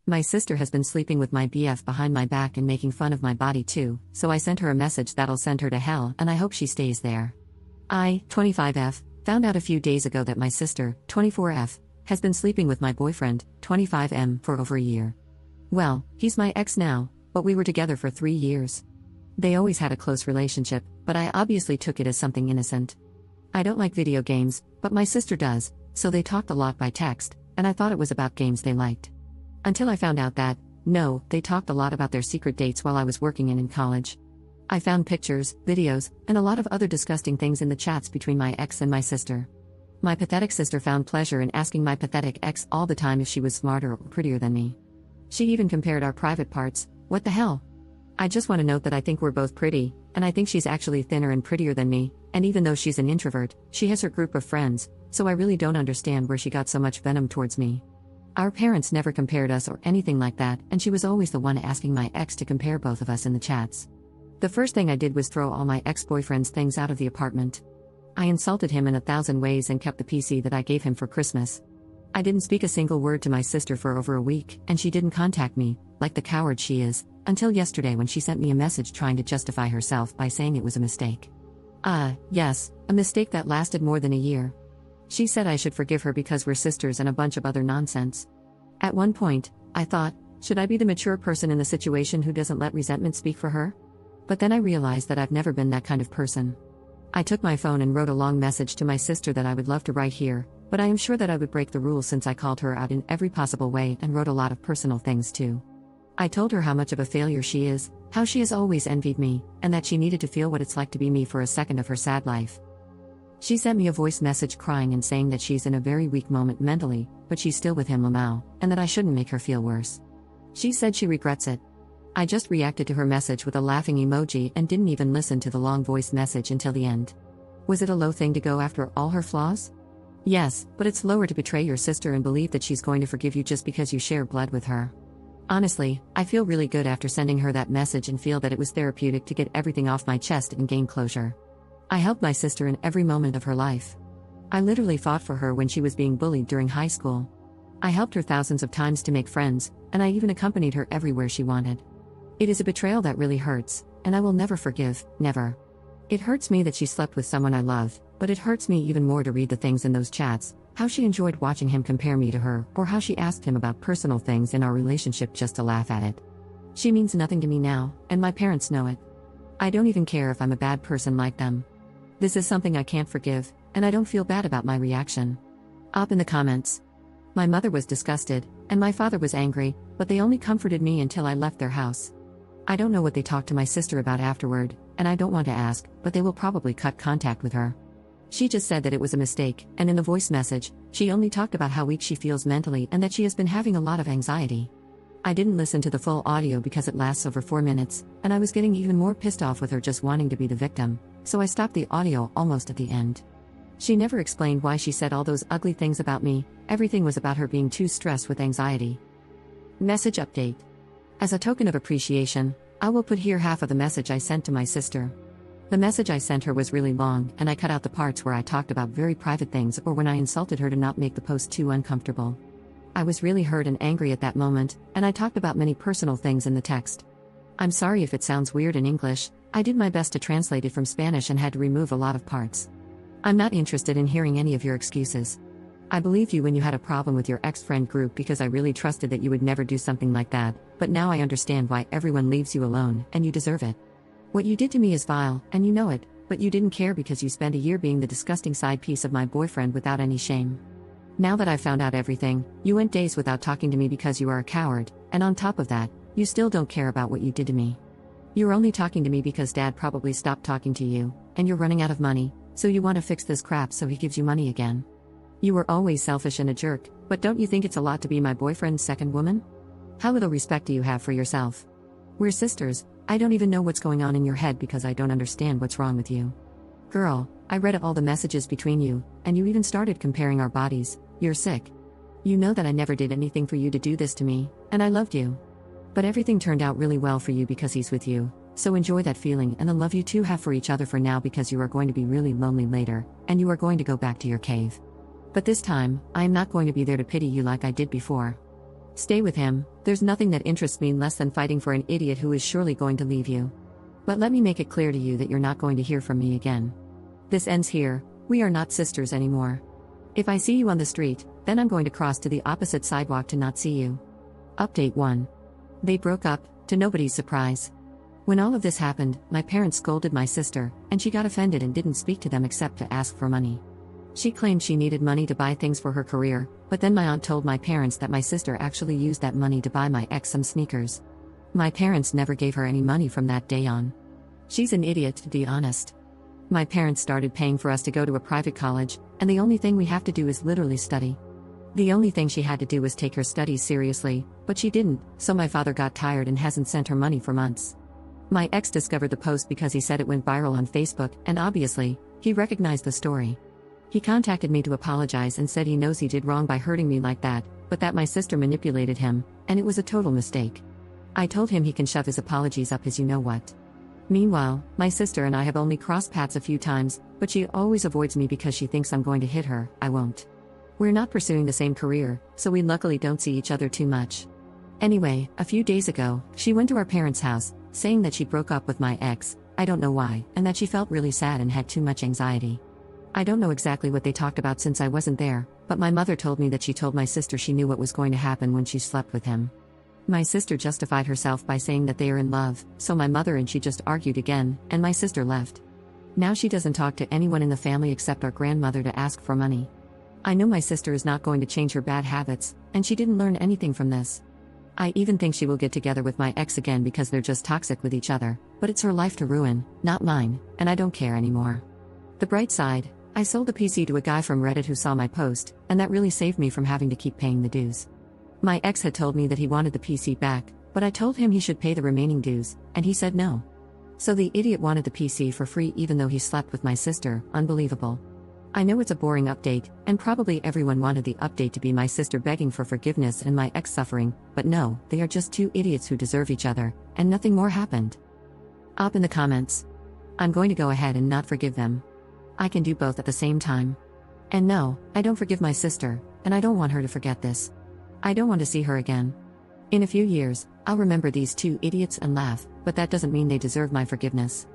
My sister has been sleeping with my BF behind my back and making fun of my body too, so I sent her a message that'll send her to hell and I hope she stays there. I, 25F, found out a few days ago that my sister, 24F, has been sleeping with my boyfriend, 25M, for over a year. Well, he's my ex now, but we were together for 3 years. They always had a close relationship, but I obviously took it as something innocent. I don't like video games, but my sister does, so they talked a lot by text, and I thought it was about games they liked. Until I found out that, no, they talked a lot about their secret dates while I was working in college. I found pictures, videos, and a lot of other disgusting things in the chats between my ex and my sister. My pathetic sister found pleasure in asking my pathetic ex all the time if she was smarter or prettier than me. She even compared our private parts. What the hell? I just want to note that I think we're both pretty, and I think she's actually thinner and prettier than me, and even though she's an introvert, she has her group of friends, so I really don't understand where she got so much venom towards me. Our parents never compared us or anything like that, and she was always the one asking my ex to compare both of us in the chats. The first thing I did was throw all my ex-boyfriend's things out of the apartment. I insulted him in 1,000 ways and kept the PC that I gave him for Christmas. I didn't speak a single word to my sister for over a week, and she didn't contact me, like the coward she is, until yesterday when she sent me a message trying to justify herself by saying it was a mistake. Yes, a mistake that lasted more than a year. She said I should forgive her because we're sisters and a bunch of other nonsense. At one point, I thought, should I be the mature person in the situation who doesn't let resentment speak for her? But then I realized that I've never been that kind of person. I took my phone and wrote a long message to my sister that I would love to write here, but I am sure that I would break the rules since I called her out in every possible way and wrote a lot of personal things too. I told her how much of a failure she is, how she has always envied me, and that she needed to feel what it's like to be me for a second of her sad life. She sent me a voice message crying and saying that she's in a very weak moment mentally, but she's still with him Lamau, and that I shouldn't make her feel worse. She said she regrets it. I just reacted to her message with a laughing emoji and didn't even listen to the long voice message until the end. Was it a low thing to go after all her flaws? Yes, but it's lower to betray your sister and believe that she's going to forgive you just because you share blood with her. Honestly, I feel really good after sending her that message and feel that it was therapeutic to get everything off my chest and gain closure. I helped my sister in every moment of her life. I literally fought for her when she was being bullied during high school. I helped her thousands of times to make friends, and I even accompanied her everywhere she wanted. It is a betrayal that really hurts, and I will never forgive, never. It hurts me that she slept with someone I love, but it hurts me even more to read the things in those chats, how she enjoyed watching him compare me to her, or how she asked him about personal things in our relationship just to laugh at it. She means nothing to me now, and my parents know it. I don't even care if I'm a bad person like them. This is something I can't forgive, and I don't feel bad about my reaction. Up in the comments. My mother was disgusted, and my father was angry, but they only comforted me until I left their house. I don't know what they talked to my sister about afterward, and I don't want to ask, but they will probably cut contact with her. She just said that it was a mistake, and in the voice message, she only talked about how weak she feels mentally and that she has been having a lot of anxiety. I didn't listen to the full audio because it lasts over 4 minutes, and I was getting even more pissed off with her just wanting to be the victim, so I stopped the audio almost at the end. She never explained why she said all those ugly things about me. Everything was about her being too stressed with anxiety. Message update. As a token of appreciation, I will put here half of the message I sent to my sister. The message I sent her was really long, and I cut out the parts where I talked about very private things or when I insulted her to not make the post too uncomfortable. I was really hurt and angry at that moment, and I talked about many personal things in the text. I'm sorry if it sounds weird in English. I did my best to translate it from Spanish and had to remove a lot of parts. I'm not interested in hearing any of your excuses. I believed you when you had a problem with your ex-friend group because I really trusted that you would never do something like that, but now I understand why everyone leaves you alone, and you deserve it. What you did to me is vile, and you know it, but you didn't care because you spent a year being the disgusting side piece of my boyfriend without any shame. Now that I've found out everything, you went days without talking to me because you are a coward, and on top of that, you still don't care about what you did to me. You're only talking to me because Dad probably stopped talking to you, and you're running out of money, so you want to fix this crap so he gives you money again. You were always selfish and a jerk, but don't you think it's a lot to be my boyfriend's second woman? How little respect do you have for yourself? We're sisters. I don't even know what's going on in your head because I don't understand what's wrong with you. Girl, I read all the messages between you, and you even started comparing our bodies. You're sick. You know that I never did anything for you to do this to me, and I loved you. But everything turned out really well for you because he's with you, so enjoy that feeling and the love you two have for each other for now because you are going to be really lonely later, and you are going to go back to your cave. But this time, I am not going to be there to pity you like I did before. Stay with him, there's nothing that interests me less than fighting for an idiot who is surely going to leave you. But let me make it clear to you that you're not going to hear from me again. This ends here, we are not sisters anymore. If I see you on the street, then I'm going to cross to the opposite sidewalk to not see you. Update 1. They broke up, to nobody's surprise. When all of this happened, my parents scolded my sister, and she got offended and didn't speak to them except to ask for money. She claimed she needed money to buy things for her career, but then my aunt told my parents that my sister actually used that money to buy my ex some sneakers. My parents never gave her any money from that day on. She's an idiot, to be honest. My parents started paying for us to go to a private college, and the only thing we have to do is literally study. The only thing she had to do was take her studies seriously, but she didn't, so my father got tired and hasn't sent her money for months. My ex discovered the post because he said it went viral on Facebook, and obviously, he recognized the story. He contacted me to apologize and said he knows he did wrong by hurting me like that, but that my sister manipulated him, and it was a total mistake. I told him he can shove his apologies up his you-know-what. Meanwhile, my sister and I have only crossed paths a few times, but she always avoids me because she thinks I'm going to hit her. I won't. We're not pursuing the same career, so we luckily don't see each other too much. Anyway, a few days ago, she went to our parents' house, saying that she broke up with my ex, I don't know why, and that she felt really sad and had too much anxiety. I don't know exactly what they talked about since I wasn't there, but my mother told me that she told my sister she knew what was going to happen when she slept with him. My sister justified herself by saying that they are in love, so my mother and she just argued again, and my sister left. Now she doesn't talk to anyone in the family except our grandmother to ask for money. I know my sister is not going to change her bad habits, and she didn't learn anything from this. I even think she will get together with my ex again because they're just toxic with each other, but it's her life to ruin, not mine, and I don't care anymore. The bright side, I sold the PC to a guy from Reddit who saw my post, and that really saved me from having to keep paying the dues. My ex had told me that he wanted the PC back, but I told him he should pay the remaining dues, and he said no. So the idiot wanted the PC for free even though he slept with my sister. Unbelievable. I know it's a boring update, and probably everyone wanted the update to be my sister begging for forgiveness and my ex suffering, but no, they are just two idiots who deserve each other, and nothing more happened. Up in the comments. I'm going to go ahead and not forgive them. I can do both at the same time. And no, I don't forgive my sister, and I don't want her to forget this. I don't want to see her again. In a few years, I'll remember these two idiots and laugh, but that doesn't mean they deserve my forgiveness.